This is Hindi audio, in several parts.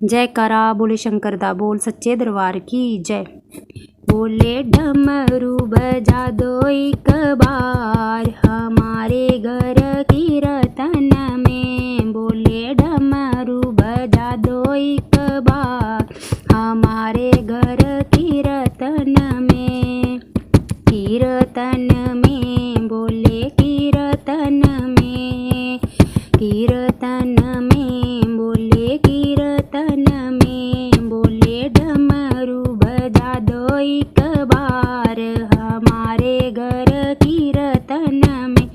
जयकारा बोले शंकर दा बोल सच्चे दरबार की जय। बोले डमरू बजा दो एक बार हमारे घर कीर्तन में। बोले डमरू बजा दो एक बार हमारे घर कीर्तन में। कीर्तन में बोले कीर्तन में। कीर्तन में बोले कीर्तन में। बोले डमरू बजा दो एक बार हमारे घर कीर्तन में।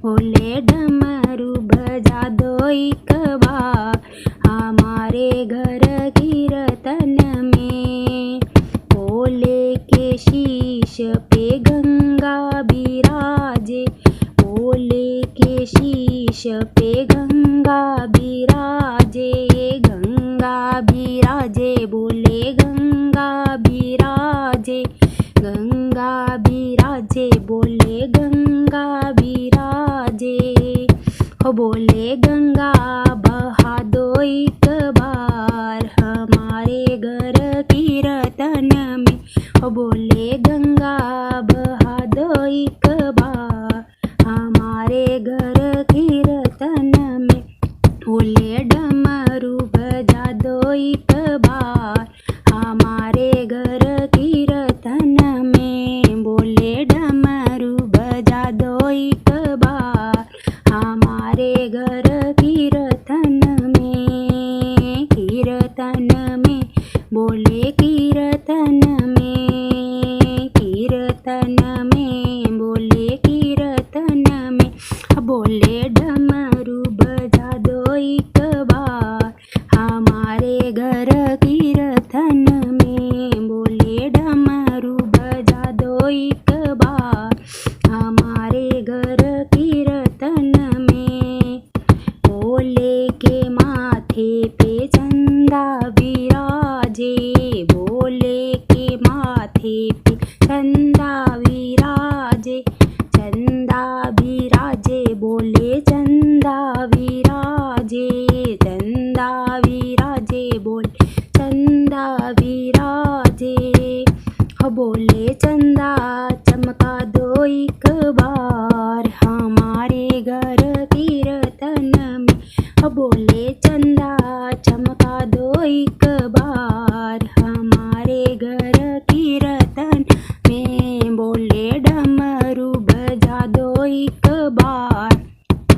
बोले डमरू बजा दो एक बार हमारे घर कीर्तन में। भोले के शीश पे गंगा बिराजे। भोले के शीश पे गंगा बिराजे। गंगा बिराजे बोले गंगा बिराजे। गंगा बिराजे बोले गंगा बिराजे। हो बोले गंगा बहा दो एक बार हमारे घर कीर्तन में। हो बोले गंगा बहा दो एक बार हमारे घर कीर्तन में। बोले डमरू बजा दो एक बार हमारे घर कीर्तन में। बोले डमरू बजा दो एक बार हमारे घर कीर्तन में। कीर्तन में बोले कीर्तन में। कीर्तन में बोले कीर्तन में। बोले डमरू बजा दो एक बार हमारे घर कीर्तन में। बोले डमरू बजा दो एक बार हमारे घर कीर्तन में। भोले के माथे पे चंदा विराजे। भोले के माथे पे चंदा विराजे। चंदा विराजे बोले चंदा विराजे। चंदा विराजे बोले चंदा विराजे। हो बोले चंदा चमका दो एक बार हमारे घर कीर्तन में। हो बोले चंदा चमका दो एक बार हमारे घर कीर्तन में। बोले डमरू बजा दो एक बार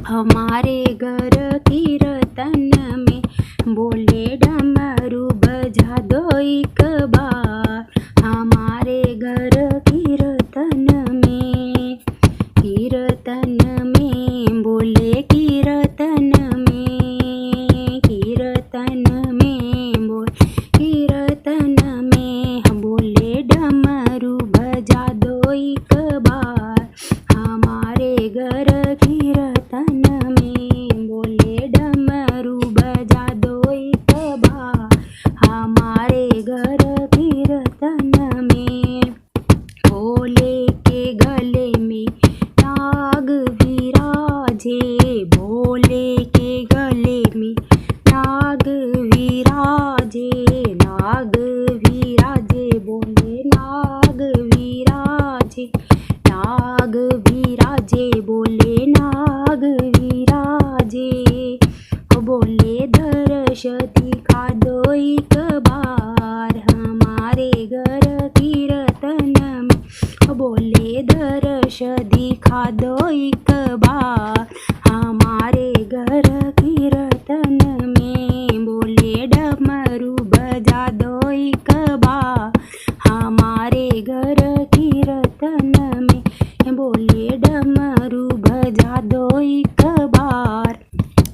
हमारे घर कीर्तन में। बोले डमरू बजा दो एक बार हमारे घर कीर्तन में। कीर्तन में बोले कीर्तन में। कीर्तन में बोले कीर्तन में। बोले डमरू बजा दो एक बार हमारे घर कीर्तन में। बोले डमरू बजा दो एक बार हमारे घर कीर्तन में। भोले के गले में नाग विराजे। भोले के गले में नाग विराजे। नाग विराजे बोले नाग विराजे। नाग विराजे बोले नाग विराजे। हो बोले दर्श दिखा दो एक बार हमारे घर कीर्तन में। हो बोले दर्श दिखा दो एक बार हमारे घर कीर्तन में। बोले डमरू बजा दो एक बार हमारे घर कीर्तन में। बोले डमरू बजा दो एक बार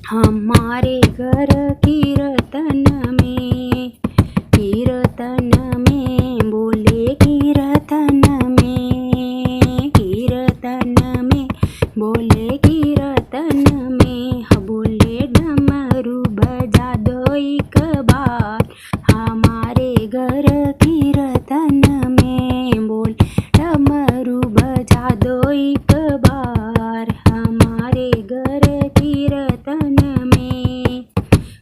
हमारे घर कीर्तन में। कीर्तन में बोले कीर्तन में। कीर्तन में बोले कीर्तन में। बोले डमरू बजा दो एक बार हमारे घर कीर्तन में। बोले डमरू बजा दो एक बार हमारे घर कीर्तन में।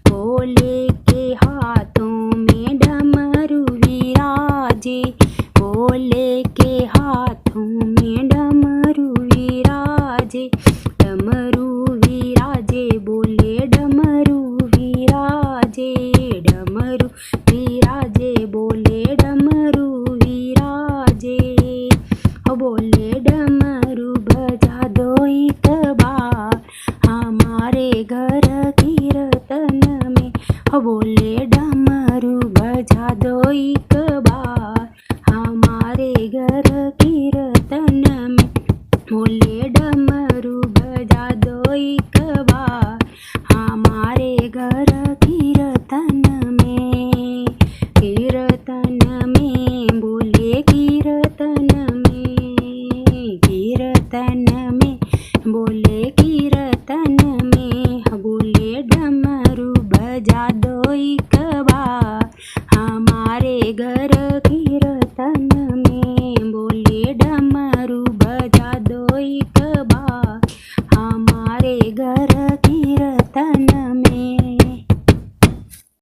भोले के हाथ बोले डमरू बजा दो एक बार हमारे घर कीर्तन में। बोले डमरू बजा दो एक बार हमारे घर कीर्तन में। कीर्तन में बोले कीर्तन में, कीर्तन में बोले कीर्तन में। बोले डमरू बजा दो एक बार हमारे घर कीर्तन